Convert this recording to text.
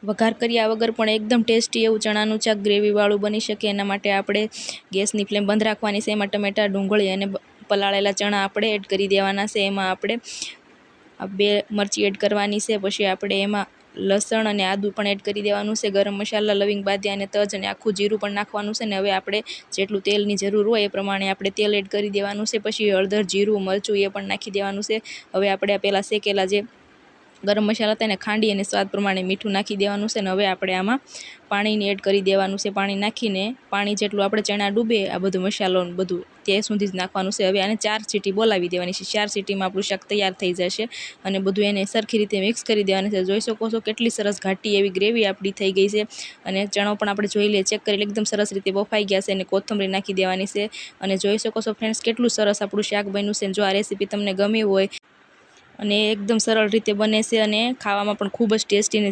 વઘાર કર્યા વગર પણ એકદમ ટેસ્ટી એવું ચણાનું શાક ગ્રેવીવાળું બની શકે એના માટે આપણે ગેસની ફ્લેમ બંધ રાખવાની છે. એમાં ટમેટાં, ડુંગળી અને પલાળેલા ચણા આપણે એડ કરી દેવાના છે. એમાં આપણે 2 મરચી એડ કરવાની છે. પછી આપણે એમાં લસણ અને આદું પણ એડ કરી દેવાનું છે. ગરમ મસાલા, લવિંગ, બાદિયા અને તજ અને આખું જીરું પણ નાખવાનું છે. ને હવે આપણે જેટલું તેલની જરૂર હોય એ પ્રમાણે આપણે તેલ એડ કરી દેવાનું છે. પછી હળદર, જીરું, મરચું એ પણ નાખી દેવાનું છે. હવે આપણે પહેલાં શેકેલા જે ગરમ મસાલા હતા એને ખાંડી અને સ્વાદ પ્રમાણે મીઠું નાખી દેવાનું છે. ને હવે આપણે આમાં પાણીને એડ કરી દેવાનું છે. પાણી નાખીને પાણી જેટલું આપણે ચણા ડૂબે આ બધો મસાલો બધું ત્યાં સુધી જ નાખવાનું છે. હવે આને 4 સીટી બોલાવી દેવાની છે. 4 સીટીમાં આપણું શાક તૈયાર થઈ જશે અને બધું એને સરખી રીતે મિક્સ કરી દેવાનું છે. જોઈ શકો છો કેટલી સરસ ઘાટી એવી ગ્રેવી આપણી થઈ ગઈ છે અને ચણો પણ આપણે જોઈ લઈએ, ચેક કરી એકદમ સરસ રીતે બફાઈ ગયા છે. અને કોથમરી નાખી દેવાની છે અને જોઈ શકો છો ફ્રેન્ડ્સ કેટલું સરસ આપણું શાક બન્યું છે. જો આ રેસીપી તમને ગમી હોય અને એકદમ સરળ રીતે બને છે અને ખાવામાં પણ ખૂબ જ ટેસ્ટી છે.